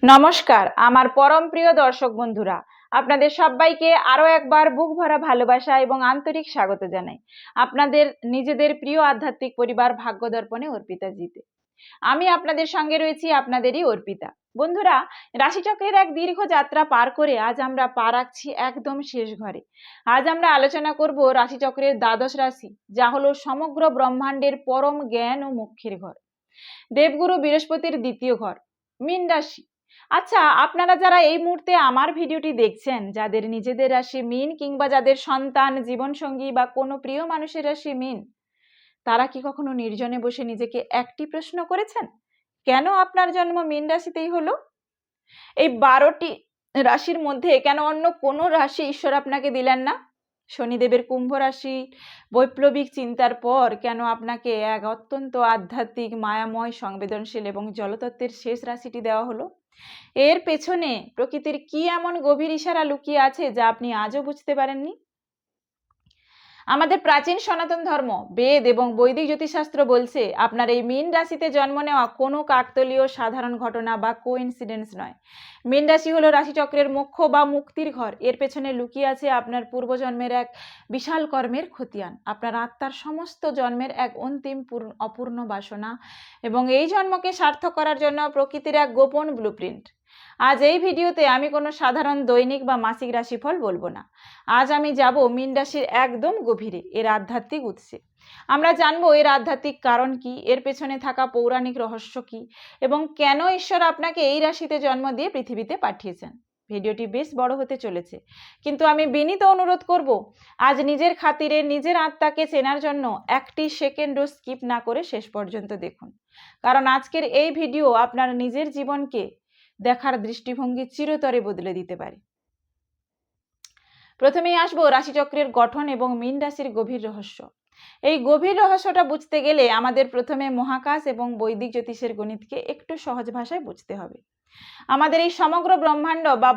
নমস্কার আমার পরম প্রিয় দর্শক বন্ধুরা, আপনাদের সবাইকে আরো একবার বুক ভরা ভালোবাসা এবং আন্তরিক স্বাগত জানাই আপনাদের নিজেদের প্রিয় আধ্যাত্মিক পরিবার ভাগ্য দর্পণে অর্পিতা জিতে। আমি আপনাদের সঙ্গে রয়েছি, আপনাদেরই অর্পিতা। বন্ধুরা, রাশিচক্রের এক দীর্ঘ যাত্রা পার করে আজ আমরা পা রাখছি একদম শেষ ঘরে। আজ আমরা আলোচনা করব রাশিচক্রের দ্বাদশ রাশি, যা হলো সমগ্র ব্রহ্মাণ্ডের পরম জ্ঞান ও মোক্ষের ঘর, দেবগুরু বৃহস্পতির দ্বিতীয় ঘর, মীন রাশি। আচ্ছা, আপনারা যারা এই মুহূর্তে আমার ভিডিওটি দেখছেন, যাদের নিজেদের রাশি মীন কিংবা যাদের সন্তান, জীবনসঙ্গী বা কোনো প্রিয় মানুষের রাশি মীন, তারা কি কখনো নির্জনে বসে নিজেকে একটি প্রশ্ন করেছেন, কেন আপনার জন্ম মীন রাশিতেই হলো? এই 12টি রাশির মধ্যে কেন অন্য কোনো রাশি ঈশ্বর আপনাকে দিলেন না? শনিদেবের কুম্ভ রাশি বৈপ্লবিক চিন্তার পর কেন আপনাকে এক অত্যন্ত আধ্যাত্মিক, মায়াময়, সংবেদনশীল এবং জলতত্ত্বের শেষ রাশিটি দেওয়া হলো? এর পেছনে প্রকৃতির কি এমন গভীর ইশারা লুকিয়ে আছে যা আপনি আজও বুঝতে পারেননি? আমাদের প্রাচীন সনাতন ধর্ম, বেদ এবং বৈদিক জ্যোতিষশাস্ত্র বলছে আপনার এই মীন রাশিতে জন্ম নেওয়া কোনো কাকতালীয় সাধারণ ঘটনা বা কোইন্সিডেন্স নয়। মীন রাশি হলো রাশিচক্রের মোক্ষ বা মুক্তির ঘর। এর পেছনে লুকিয়ে আছে আপনার পূর্বজন্মের এক বিশাল কর্মের খতিয়ান, আপনার আত্মার সমস্ত জন্মের এক অন্তিম অপূর্ণ বাসনা এবং এই জন্মকে সার্থক করার জন্য প্রকৃতির এক গোপন ব্লুপ্রিন্ট। আজ এই ভিডিওতে আমি কোনো সাধারণ দৈনিক বা মাসিক রাশিফল বলবো না। আজ আমি যাব মীন রাশির একদম গভীরে, এর আধ্যাত্মিক উৎসে। আমরা জানবো এর আধ্যাত্মিক কারণ কি, এর পেছনে থাকা পৌরাণিক রহস্য কি, এবং কেন ঈশ্বর আপনাকে এই রাশিতে জন্ম দিয়ে পৃথিবীতে পাঠিয়েছেন। ভিডিওটি বেশ বড় হতে চলেছে, কিন্তু আমি বিনীত অনুরোধ করব, আজ নিজের খাতিরে, নিজের আত্মাকে চেনার জন্য একটি সেকেন্ডও স্কিপ না করে শেষ পর্যন্ত দেখুন। কারণ আজকের এই ভিডিও আপনার নিজের জীবনকে দেখার দৃষ্টিভঙ্গি চিরতরে বদলে দিতে পারে। প্রথমেই আসবো রাশিচক্রের গঠন এবং মীন রাশির গভীর রহস্য। এই গভীর রহস্যটা বুঝতে গেলে আমাদের প্রথমে মহাকাশ এবং বৈদিক জ্যোতিষের গণিতকে একটু সহজ ভাষায় বুঝতে হবে। আমাদের এই সমগ্র ব্রহ্মাণ্ড বা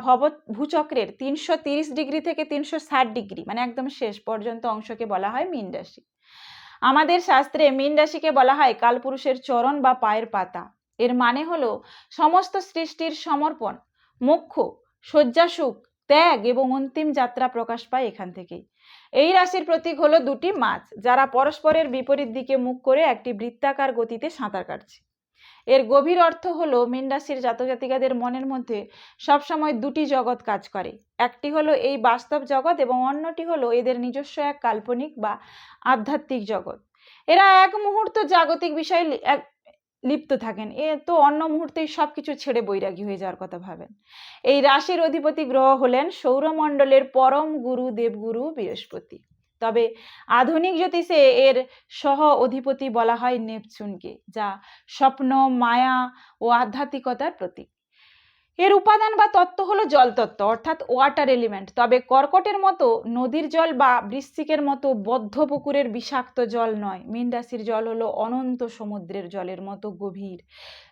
ভূচক্রের 330 ডিগ্রি থেকে 360 ডিগ্রি, মানে একদম শেষ পর্যন্ত অংশকে বলা হয় মীন রাশি। আমাদের শাস্ত্রে মীন রাশিকে বলা হয় কালপুরুষের চরণ বা পায়ের পাতা। এর মানে হলো সমস্ত সৃষ্টির সমর্পণ, মোক্ষ, শয্যাসুখ, ত্যাগ এবং অন্তিম যাত্রা প্রকাশ পায় এখান থেকেই। এই রাশির প্রতীক হলো দুটি মাছ, যারা পরস্পরের বিপরীত দিকে মুখ করে একটি বৃত্তাকার গতিতে সাঁতার কাটছে। এর গভীর অর্থ হলো মীন রাশির জাতক জাতিকাদের মনের মধ্যে সবসময় দুটি জগৎ কাজ করে। একটি হলো এই বাস্তব জগৎ এবং অন্যটি হলো এদের নিজস্ব এক কাল্পনিক বা আধ্যাত্মিক জগৎ। এরা এক মুহূর্ত জাগতিক বিষয়ে লিপ্ত থাকেন, এ তো অন্য মুহূর্তেই সবকিছু ছেড়ে বৈরাগী হয়ে যাওয়ার কথা ভাবেন। এই রাশির অধিপতি গ্রহ হলেন সৌরমণ্ডলের পরম গুরু দেবগুরু বৃহস্পতি। তবে আধুনিক জ্যোতিষে এর সহ অধিপতি বলা হয় নেপচুনকে, যা স্বপ্ন, মায়া ও আধ্যাত্মিকতার প্রতীক। এর উপাদান বা তত্ত্ব হলো জলতত্ত্ব, অর্থাৎ ওয়াটার এলিমেন্ট। তবে কর্কটের মতো নদীর জল বা বৃশ্চিকের মতো বদ্ধ পুকুরের বিষাক্ত জল নয়। মীন রাশির জল হলো অনন্ত সমুদ্রের জলের মতো গভীর,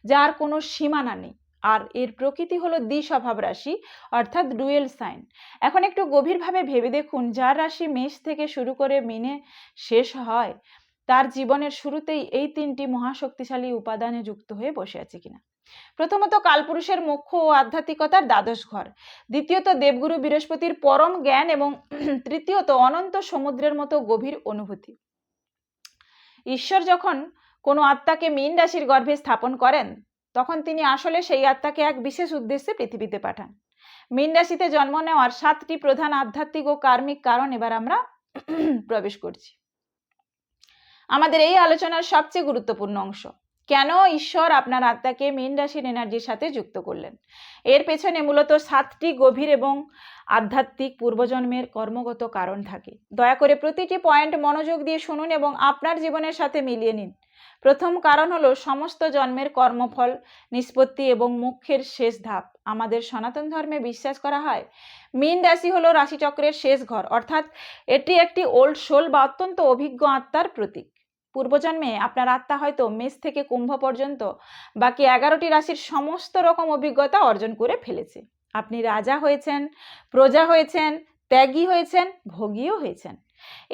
যার কোনো সীমানা নেই। আর এর প্রকৃতি হলো দ্বিস্বভাব রাশি, অর্থাৎ ডুয়েল সাইন। এখন একটু গভীরভাবে ভেবে দেখুন, যার রাশি মেষ থেকে শুরু করে মিনে শেষ হয়, তার জীবনের শুরুতেই এই তিনটি মহাশক্তিশালী উপাদানে যুক্ত হয়ে বসে আছে কিনা। প্রথমত কালপুরুষের মোক্ষ ও আধ্যাত্মিকতার দ্বাদশ ঘর, দ্বিতীয়ত দেবগুরু বৃহস্পতির পরম জ্ঞান এবং তৃতীয়ত অনন্ত সমুদ্রের মতো গভীর অনুভূতি। ঈশ্বর যখন কোনো আত্মাকে মীন রাশির গর্ভে স্থাপন করেন, তখন তিনি আসলে সেই আত্মাকে এক বিশেষ উদ্দেশ্যে পৃথিবীতে পাঠান। মীন রাশিতে জন্ম নেওয়ার 7টি প্রধান আধ্যাত্মিক ও কার্মিক কারণ এবার আমরা প্রবেশ করছি। আমাদের এই আলোচনার সবচেয়ে গুরুত্বপূর্ণ অংশ, কেন ঈশ্বর আপনার আত্মাকে মীন রাশির এনার্জির সাথে যুক্ত করলেন। এর পেছনে মূলত 7টি গভীর এবং আধ্যাত্মিক পূর্বজন্মের কর্মগত কারণ থাকে। দয়া করে প্রতিটি পয়েন্ট মনোযোগ দিয়ে শুনুন এবং আপনার জীবনের সাথে মিলিয়ে নিন। প্রথম কারণ হলো সমস্ত জন্মের কর্মফল, নিষ্পত্তি এবং মোক্ষের শেষ ধাপ। আমাদের সনাতন ধর্মে বিশ্বাস করা হয় মীন রাশি হলো রাশিচক্রের শেষ ঘর, অর্থাৎ এটি একটি ওল্ড সোল বা অত্যন্ত অভিজ্ঞ আত্মার প্রতীক। পূর্বজন্মে আপনার আত্মা হয়তো মেষ থেকে কুম্ভ পর্যন্ত বাকি 11টি রাশির সমস্ত রকম অভিজ্ঞতা অর্জন করে ফেলেছে। আপনি রাজা হয়েছেন, প্রজা হয়েছেন, ত্যাগী হয়েছেন, ভোগীও হয়েছেন।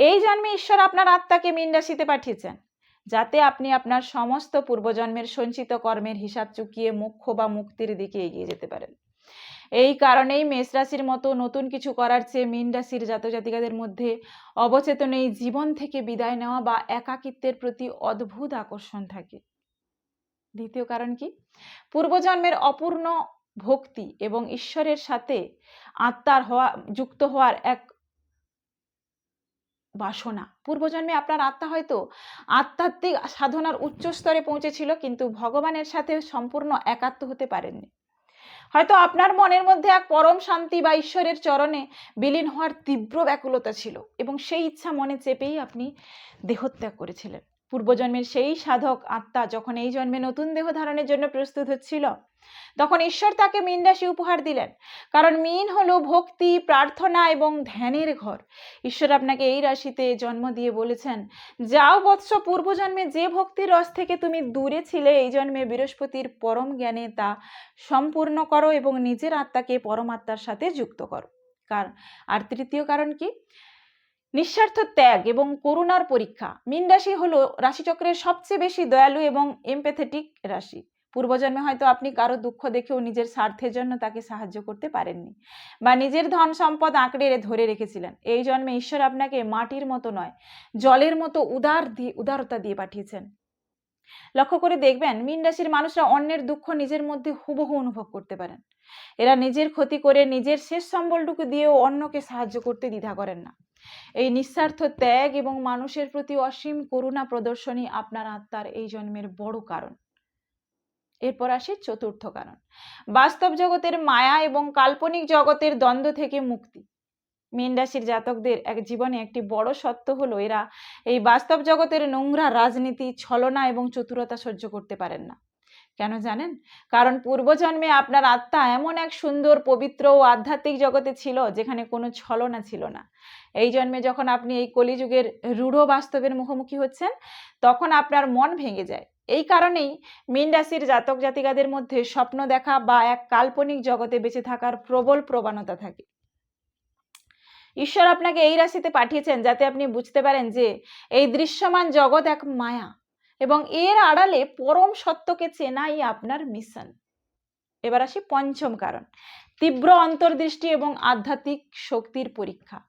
এই জন্মে ঈশ্বর আপনার আত্মাকে মীন রাশিতে পাঠিয়েছেন। যাতে আপনি আপনার সমস্ত পূর্বজন্মের সঞ্চিত কর্মের হিসাব চুকিয়ে মোক্ষ বা মুক্তির দিকে এগিয়ে যেতে পারেন। এই কারণেই মেষ রাশির মতো নতুন কিছু করার চেয়ে মীন রাশির জাতক জাতিকাদের মধ্যে অবচেতনে এই জীবন থেকে বিদায় নেওয়া বা একাকিত্বের প্রতি অদ্ভুত আকর্ষণ থাকে। দ্বিতীয় কারণ কি? পূর্বজন্মের অপূর্ণ ভক্তি এবং ঈশ্বরের সাথে যুক্ত হওয়ার এক বাসনা। পূর্বজন্মে আপনার আত্মা হয়তো আধ্যাত্মিক সাধনার উচ্চ স্তরে পৌঁছেছিল, কিন্তু ভগবানের সাথে সম্পূর্ণ একাত্ম হতে পারেননি। হয়তো আপনার মনের মধ্যে এক পরম শান্তি বা ঈশ্বরের চরণে বিলীন হওয়ার তীব্র ব্যাকুলতা ছিল, এবং সেই ইচ্ছা মনে চেপেই আপনি দেহত্যাগ করেছিলেন। পূর্বজন্মের সেই সাধক আত্মা যখন এই জন্মে নতুন দেহ ধারণের জন্য প্রস্তুত হচ্ছিল, তখন ঈশ্বর তাকে মীন রাশি উপহার দিলেন। কারণ মীন হলো ভক্তি, প্রার্থনা এবং ধ্যানের ঘর। ঈশ্বর আপনাকে এই রাশিতে জন্ম দিয়ে বলেছেন, যাও বৎস, পূর্বজন্মে যে ভক্তির রস থেকে তুমি দূরে ছিলে, এই জন্মে বৃহস্পতির পরম জ্ঞানে তা সম্পূর্ণ করো এবং নিজের আত্মাকে পরমাত্মার সাথে যুক্ত করো। আর তৃতীয় কারণ কি? নিঃস্বার্থ ত্যাগ এবং করুণার পরীক্ষা। মীন রাশি হলো রাশিচক্রের সবচেয়ে বেশি দয়ালু এবং এমপ্যাথেটিক রাশি। পূর্বজন্মে হয়তো আপনি কারো দুঃখ দেখেও নিজের স্বার্থের জন্য তাকে সাহায্য করতে পারেননি, বা নিজের ধন সম্পদ আঁকড়ে ধরে রেখেছিলেন। এই জন্মে ঈশ্বর আপনাকে মাটির মতো নয়, জলের মতো উদারতা দিয়ে পাঠিয়েছেন। লক্ষ্য করে দেখবেন, মীন রাশির মানুষরা অন্যের দুঃখ নিজের মধ্যে হুবহু অনুভব করতে পারেন। এরা নিজের ক্ষতি করে নিজের শেষ সম্বলটুকু দিয়েও অন্যকে সাহায্য করতে দ্বিধা করেন না। এই নিঃস্বার্থ ত্যাগ এবং মানুষের প্রতি অসীম করুণা প্রদর্শনী আপনার আত্মার এই জন্মের বড় কারণ। এরপর আসি চতুর্থ কারণ, বাস্তব জগতের মায়া এবং কাল্পনিক জগতের দ্বন্দ্ব থেকে মুক্তি। মীন রাশির জাতকদের এক জীবনে একটি বড় সত্য হলো, এরা এই বাস্তব জগতের নোংরা রাজনীতি, ছলনা এবং চতুরতা সহ্য করতে পারেন না। কেন জানেন? কারণ পূর্বজন্মে আপনার আত্মা এমন এক সুন্দর, পবিত্র ও আধ্যাত্মিক জগতে ছিল যেখানে কোনো ছলনা ছিল না। এই জন্মে যখন আপনি এই কলিযুগের রূঢ় বাস্তবের মুখোমুখি হচ্ছেন, তখন আপনার মন ভেঙে যায়। এই কারণেই মীন রাশির জাতক জাতিকাদের মধ্যে স্বপ্ন দেখা বা এক কাল্পনিক জগতে বেঁচে থাকার প্রবল প্রবণতা থাকে। ঈশ্বর আপনাকে এই রাশিতে পাঠিয়েছেন যাতে আপনি বুঝতে পারেন যে এই দৃশ্যমান জগৎ এক মায়া, এবং এর আড়ালে পরম সত্যকে চেনাই আপনার মিশন। এবার আসি পঞ্চম কারণ, তীব্র অন্তর্দৃষ্টি এবং আধ্যাত্মিক শক্তির পরীক্ষা।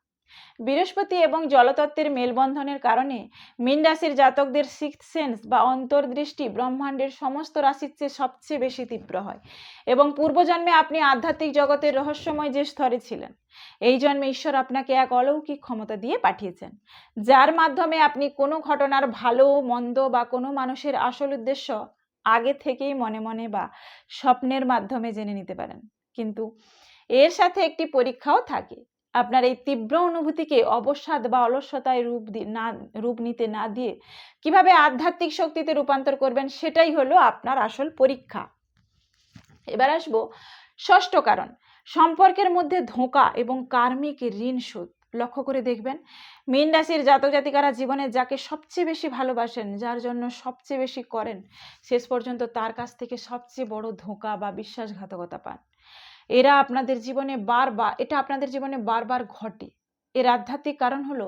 বৃহস্পতি এবং জলতত্ত্বের মেলবন্ধনের কারণে মীন রাশির জাতকদের সিক্সথ সেন্স বা অন্তর্দৃষ্টি ব্রহ্মাণ্ডের সমস্ত রাশির চেয়ে সবচেয়ে বেশি তীব্র হয়। এবং পূর্বজন্মে আপনি আধ্যাত্মিক জগতের রহস্যময় যে স্তরে ছিলেন, এই জন্মে ঈশ্বর আপনাকে এক অলৌকিক ক্ষমতা দিয়ে পাঠিয়েছেন, যার মাধ্যমে আপনি কোনো ঘটনার ভালো মন্দ বা কোনো মানুষের আসল উদ্দেশ্য আগে থেকেই মনে মনে বা স্বপ্নের মাধ্যমে জেনে নিতে পারেন। কিন্তু এর সাথে একটি পরীক্ষাও থাকে। আপনার এই তীব্র অনুভূতিকে অবসাদ বা অলসতায় রূপ নিতে না দিয়ে কিভাবে আধ্যাত্মিক শক্তিতে রূপান্তর করবেন, সেটাই হলো আপনার আসল পরীক্ষা। এবার আসবো ষষ্ঠ কারণ, সম্পর্কের মধ্যে ধোঁকা এবং কার্মিক ঋণ শোধ। লক্ষ্য করে দেখবেন, মীন রাশির জাতক জাতিকারা জীবনে যাকে সবচেয়ে বেশি ভালোবাসেন, যার জন্য সবচেয়ে বেশি করেন, শেষ পর্যন্ত তার কাছ থেকে সবচেয়ে বড় ধোঁকা বা বিশ্বাসঘাতকতা পান। এটা আপনাদের জীবনে বারবার ঘটে। এর আধ্যাত্মিক কারণ হলো,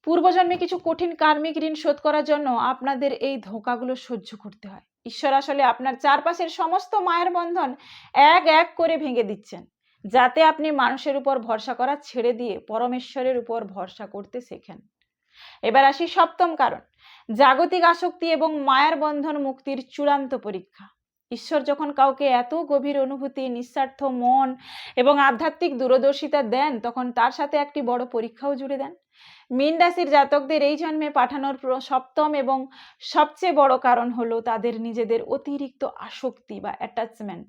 পূর্বজন্মে কিছু কঠিন কার্মিক ঋণ শোধ করার জন্য আপনাদের এই ধোঁকাগুলো সহ্য করতে হয়। ঈশ্বর আসলে আপনার চারপাশের সমস্ত মায়ের বন্ধন এক এক করে ভেঙে দিচ্ছেন, যাতে আপনি মানুষের উপর ভরসা করা ছেড়ে দিয়ে পরমেশ্বরের উপর ভরসা করতে শেখেন। এবার আসি সপ্তম কারণ, জাগতিক আসক্তি এবং মায়ার বন্ধন মুক্তির চূড়ান্ত পরীক্ষা। ঈশ্বর যখন কাউকে এত গভীর অনুভূতি, নিঃস্বার্থ মন এবং আধ্যাত্মিক দূরদর্শিতা দেন, তখন তার সাথে একটি বড় পরীক্ষাও জুড়ে দেন। মীন রাশির জাতকদের এই জন্মে পাঠানোর সপ্তম এবং সবচেয়ে বড় কারণ হলো তাদের নিজেদের অতিরিক্ত আসক্তি বা অ্যাটাচমেন্ট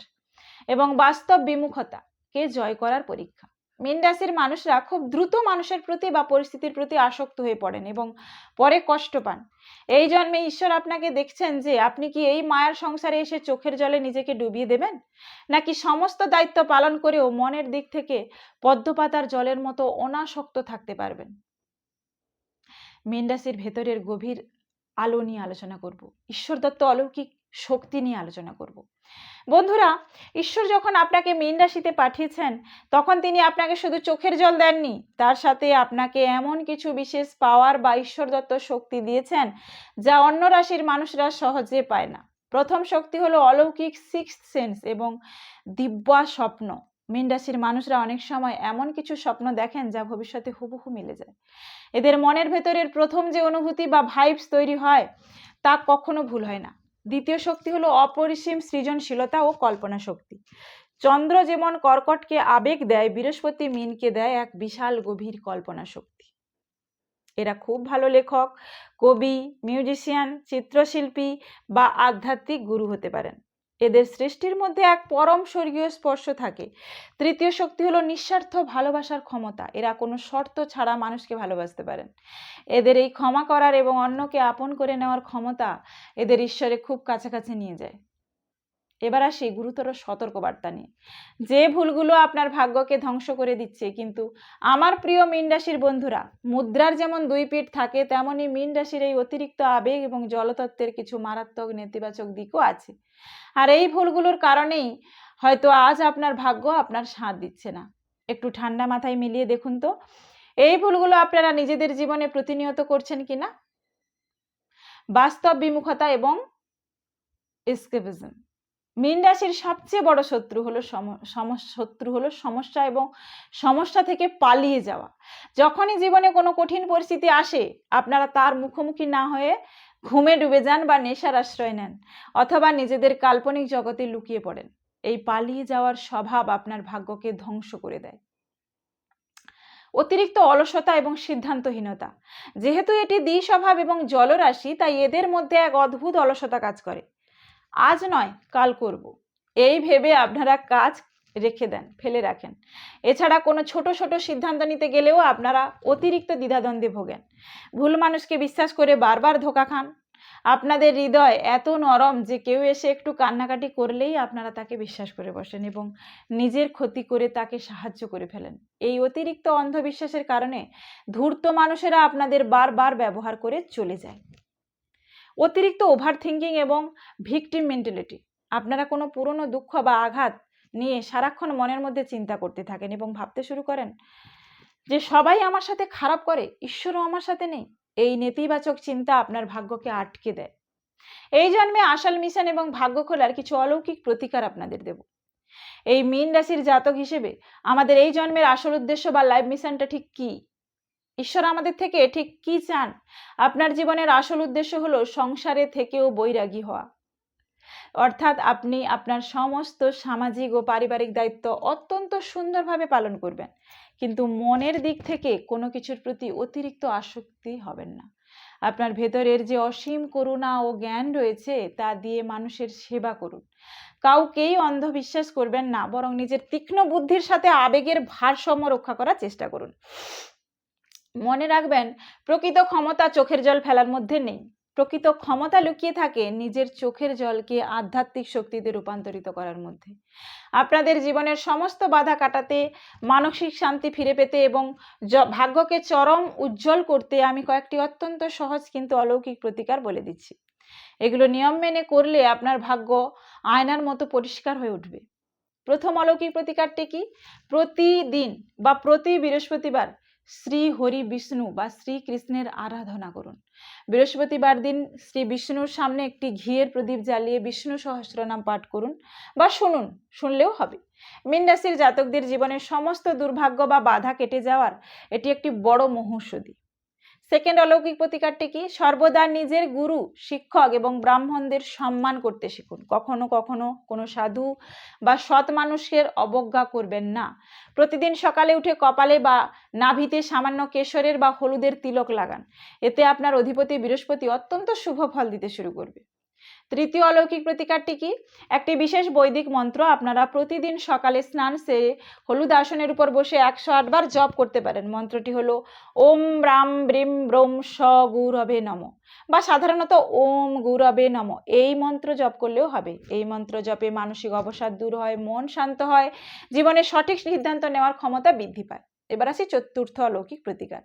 এবং বাস্তব বিমুখতাকে জয় করার পরীক্ষা। মীন রাশির মানুষরা খুব দ্রুত মানুষের প্রতি বা পরিস্থিতির প্রতি আসক্ত হয়ে পড়েন এবং পরে কষ্ট পান। এই জন্মে ঈশ্বর আপনাকে দেখছেন যে আপনি কি এই মায়ার সংসারে এসে চোখের জলে নিজেকে ডুবিয়ে দেবেন, নাকি সমস্ত দায়িত্ব পালন করেও মনের দিক থেকে পদ্মপাতার জলের মতো অনাসক্ত থাকতে পারবেন। মীন রাশির ভেতরের গভীর আলো নিয়ে আলোচনা করব। ঈশ্বর দত্ত অলৌকিক শক্তি নিয়ে আলোচনা করব। বন্ধুরা, ঈশ্বর যখন আপনাকে মীন রাশিতে পাঠিয়েছেন তখন তিনি আপনাকে শুধু চোখের জল দেননি, তার সাথে আপনাকে এমন কিছু বিশেষ পাওয়ার বা ঈশ্বরদত্ত শক্তি দিয়েছেন যা অন্য রাশির মানুষরা সহজে পায় না। প্রথম শক্তি হলো অলৌকিক সিক্সথ সেন্স এবং দিব্যা স্বপ্ন। মীন রাশির মানুষরা অনেক সময় এমন কিছু স্বপ্ন দেখেন যা ভবিষ্যতে হুবহু মিলে যায়। এদের মনের ভেতরের প্রথম যে অনুভূতি বা ভাইবস তৈরি হয় তা কখনো ভুল হয় না। দ্বিতীয় শক্তি হলো অপরিসীম সৃজনশীলতা ও কল্পনা শক্তি। চন্দ্র যেমন কর্কটকে আবেগ দেয়, বৃহস্পতি মীনকে দেয় এক বিশাল গভীর কল্পনা শক্তি। এরা খুব ভালো লেখক, কবি, মিউজিশিয়ান, চিত্রশিল্পী বা আধ্যাত্মিক গুরু হতে পারেন। এদের সৃষ্টির মধ্যে এক পরম স্বর্গীয় স্পর্শ থাকে। তৃতীয় শক্তি হলো নিঃস্বার্থ ভালোবাসার ক্ষমতা। এরা কোনো শর্ত ছাড়া মানুষকে ভালোবাসতে পারেন। এদের এই ক্ষমা করার এবং অন্যকে আপন করে নেওয়ার ক্ষমতা এদের ঈশ্বরে খুব কাছাকাছি নিয়ে যায়। এবার আসি গুরুতর সতর্কবার্তা নিয়ে। যে ভুলগুলো আপনার ভাগ্যকে ধ্বংস করে দিচ্ছে। কিন্তু আমার প্রিয় মীন রাশির বন্ধুরা, মুদ্রার যেমন দুই পিঠ থাকে তেমনি মীন রাশির এই অতিরিক্ত আবেগ এবং জলতত্ত্বের কিছু মারাত্মক নেতিবাচক দিকও আছে। আর এই ভুলগুলোর কারণেই হয়তো আজ আপনার ভাগ্য আপনার সাথ দিচ্ছে না। একটু ঠান্ডা মাথায় মিলিয়ে দেখুন তো, এই ভুলগুলো আপনারা নিজেদের জীবনে প্রতিনিয়ত করছেন কিনা। বাস্তব বিমুখতা এবং এসকেপিজম। মীন রাশির সবচেয়ে বড় শত্রু হলো সমস্যা এবং সমস্যা থেকে পালিয়ে যাওয়া। যখনই জীবনে কোনো কঠিন পরিস্থিতি আসে আপনারা তার মুখোমুখি না হয়ে ঘুমে ডুবে যান বা নেশার আশ্রয় নেন অথবা নিজেদের কাল্পনিক জগতে লুকিয়ে পড়েন। এই পালিয়ে যাওয়ার স্বভাব আপনার ভাগ্যকে ধ্বংস করে দেয়। অতিরিক্ত অলসতা এবং সিদ্ধান্তহীনতা। যেহেতু এটি দ্বিস্বভাব এবং জলরাশি, তাই এদের মধ্যে এক অদ্ভুত অলসতা কাজ করে। আজ নয় কাল করব, এই ভেবে আপনারা কাজ রেখে দেন, ফেলে রাখেন। এছাড়া কোনো ছোট ছোট সিদ্ধান্ত নিতে গেলেও আপনারা অতিরিক্ত দ্বিধাদ্বন্দ্বে ভোগেন। ভুল মানুষকে বিশ্বাস করে বারবার ধোঁকা খান। আপনাদের হৃদয় এত নরম যে কেউ এসে একটু কান্নাকাটি করলেই আপনারা তাকে বিশ্বাস করে বসেন এবং নিজের ক্ষতি করে তাকে সাহায্য করে ফেলেন। এই অতিরিক্ত অন্ধবিশ্বাসের কারণে ধূর্ত মানুষেরা আপনাদের বারবার ব্যবহার করে চলে যায়। অতিরিক্ত ওভার থিঙ্কিং এবং ভিকটিম মেন্টালিটি। আপনারা কোনো পুরনো দুঃখ বা আঘাত নিয়ে সারাক্ষণ মনের মধ্যে চিন্তা করতে থাকেন এবং ভাবতে শুরু করেন যে সবাই আমার সাথে খারাপ করে, ঈশ্বরও আমার সাথে নেই। এই নেতিবাচক চিন্তা আপনার ভাগ্যকে আটকে দেয়। এই জন্মে আসল মিশন এবং ভাগ্য খোলার কিছু অলৌকিক প্রতিকার আপনাদের দেব। এই মীন রাশির জাতক হিসেবে আমাদের এই জন্মের আসল উদ্দেশ্য বা লাইফ মিশনটা ঠিক কি? ঈশ্বর আমাদের থেকে ঠিক কি চান? আপনার জীবনের আসল উদ্দেশ্য হলো সংসারে থেকেও বৈরাগী হওয়া। অর্থাৎ আপনি আপনার সমস্ত সামাজিক ও পারিবারিক দায়িত্ব অত্যন্ত সুন্দরভাবে পালন করবেন, কিন্তু মনের দিক থেকে কোনো কিছুর প্রতি অতিরিক্ত আসক্তি হবেন না। আপনার ভেতরের যে অসীম করুণা ও জ্ঞান রয়েছে তা দিয়ে মানুষের সেবা করুন। কাউকেই অন্ধবিশ্বাস করবেন না, বরং নিজের তীক্ষ্ণ বুদ্ধির সাথে আবেগের ভারসাম্য রক্ষা করার চেষ্টা করুন। মনে রাখবেন, প্রকৃত ক্ষমতা চোখের জল ফেলার মধ্যে নেই। প্রকৃত ক্ষমতা লুকিয়ে থাকে নিজের চোখের জলকে আধ্যাত্মিক শক্তিতে রূপান্তরিত করার মধ্যে। আপনাদের জীবনের সমস্ত বাধা কাটাতে, মানসিক শান্তি ফিরে পেতে এবং ভাগ্যকে চরম উজ্জ্বল করতে আমি কয়েকটি অত্যন্ত সহজ কিন্তু অলৌকিক প্রতিকার বলে দিচ্ছি। এগুলো নিয়ম মেনে করলে আপনার ভাগ্য আয়নার মতো পরিষ্কার হয়ে উঠবে। প্রথম অলৌকিক প্রতিকারটি কি? প্রতিদিন বা প্রতি বৃহস্পতিবার শ্রী হরি বিষ্ণু বা শ্রীকৃষ্ণের আরাধনা করুন। বৃহস্পতিবার দিন শ্রী বিষ্ণুর সামনে একটি ঘিয়ের প্রদীপ জ্বালিয়ে বিষ্ণু সহস্রনাম পাঠ করুন বা শুনলেও হবে। মীন রাশির জাতকদের জীবনের সমস্ত দুর্ভাগ্য বা বাধা কেটে যাওয়ার এটি একটি বড় মহৌষধি। সেকেন্ড অলৌকিক প্রতিকারটি কি? সর্বদা নিজের গুরু, শিক্ষক এবং ব্রাহ্মণদের সম্মান করতে শিখুন। কখনো কখনো কোনো সাধু বা সৎ মানুষের অবজ্ঞা করবেন না। প্রতিদিন সকালে উঠে কপালে বা নাভিতে সামান্য কেশরের বা হলুদের তিলক লাগান। এতে আপনার অধিপতি বৃহস্পতি অত্যন্ত শুভ ফল দিতে শুরু করবে। তৃতীয় অলৌকিক প্রতিকারটি কি? একটি বিশেষ বৈদিক মন্ত্র আপনারা প্রতিদিন সকালে স্নান সেরে হলুদ আসনের উপর বসে 108 বার জপ করতে পারেন। মন্ত্রটি হলো ওম রাম ব্রিম ব্রোম স গুরবে নমঃ বা সাধারণত ওম গুরবে নমঃ। এই মন্ত্র জপ করলেও হবে। এই মন্ত্র জপে মানসিক অবসাদ দূর হয়, মন শান্ত হয়, জীবনে সঠিক সিদ্ধান্ত নেওয়ার ক্ষমতা বৃদ্ধি পায়। এবার আসি চতুর্থ অলৌকিক প্রতিকার।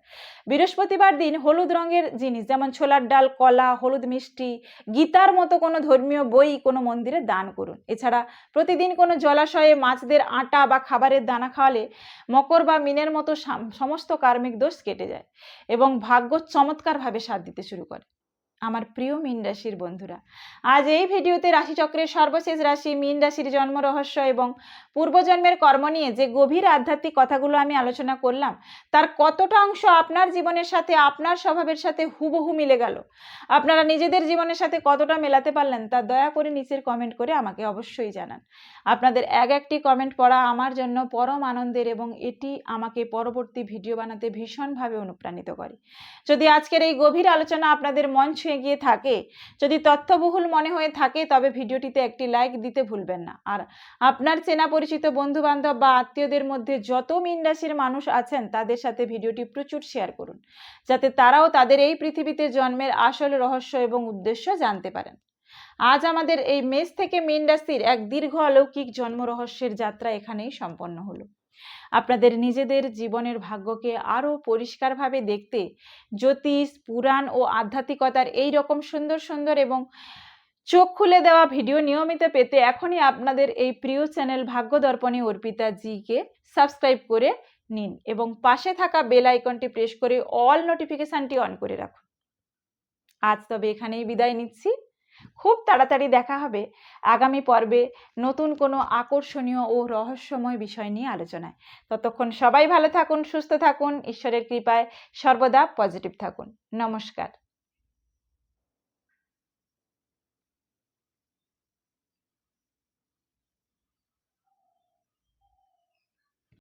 বৃহস্পতিবার দিন হলুদ রঙের জিনিস যেমন ছোলার ডাল, কলা, হলুদ মিষ্টি, গীতার মতো কোনো ধর্মীয় বই কোনো মন্দিরে দান করুন। এছাড়া প্রতিদিন কোনো জলাশয়ে মাছদের আটা বা খাবারের দানা খাওয়ালে মকর বা মিনের মতো সমস্ত কার্মিক দোষ কেটে যায় এবং ভাগ্য চমৎকারভাবে সাথ দিতে শুরু করে। আমার প্রিয় মীন রাশির বন্ধুরা, আজ এই ভিডিওতে রাশিচক্রের সর্বশেষ রাশি মীন রাশির জন্ম রহস্য এবং পূর্বজন্মের কর্ম নিয়ে যে গভীর আধ্যাত্মিক কথাগুলো আমি আলোচনা করলাম, তার কতটা অংশ আপনার জীবনের সাথে, আপনার স্বভাবের সাথে হুবহু মিলে গেল, আপনারা নিজেদের জীবনের সাথে কতটা মেলাতে পারলেন, তা দয়া করে নিচের কমেন্ট করে আমাকে অবশ্যই জানান। আপনাদের একটি কমেন্ট পড়া আমার জন্য পরম আনন্দের এবং এটি আমাকে পরবর্তী ভিডিও বানাতে ভীষণভাবে অনুপ্রাণিত করে। যদি আজকের এই গভীর আলোচনা আপনাদের মন ছুঁয়ে গিয়ে থাকে, যদি তথ্যবহুল মনে হয়ে থাকে, তবে ভিডিওটিতে একটি লাইক দিতে ভুলবেন না। আর আপনার চেনা পরিচিত বন্ধু বান্ধব বা আত্মীয়দের মধ্যে যত মীন রাশির মানুষ আছেন তাদের সাথে ভিডিওটি প্রচুর শেয়ার করুন, যাতে তারাও তাদের এই পৃথিবীতে জন্মের আসল রহস্য এবং উদ্দেশ্য জানতে পারেন। আজ আমাদের এই মেষ থেকে মীন রাশির এক দীর্ঘ অলৌকিক জন্ম রহস্যের যাত্রা এখানেই সম্পন্ন হলো। আপনাদের নিজেদের জীবনের ভাগ্যকে আরও পরিষ্কারভাবে দেখতে জ্যোতিষ, পুরাণ ও আধ্যাত্মিকতার এই রকম সুন্দর সুন্দর এবং চোখ খুলে দেওয়া ভিডিও নিয়মিত পেতে এখনই আপনাদের এই প্রিয় চ্যানেল ভাগ্য দর্পণী অর্পিতা জিকে সাবস্ক্রাইব করে নিন এবং পাশে থাকা বেল আইকনটি প্রেস করে অল নোটিফিকেশনটি অন করে রাখুন। আজ তবে এখানেই বিদায় নিচ্ছি। খুব তাড়াতাড়ি দেখা হবে আগামী পর্বে নতুন কোনো আকর্ষণীয় ও রহস্যময় বিষয় নিয়ে আলোচনায়। ততক্ষণ সবাই ভালো থাকুন, সুস্থ থাকুন, ঈশ্বরের কৃপায় সর্বদা পজিটিভ থাকুন। নমস্কার।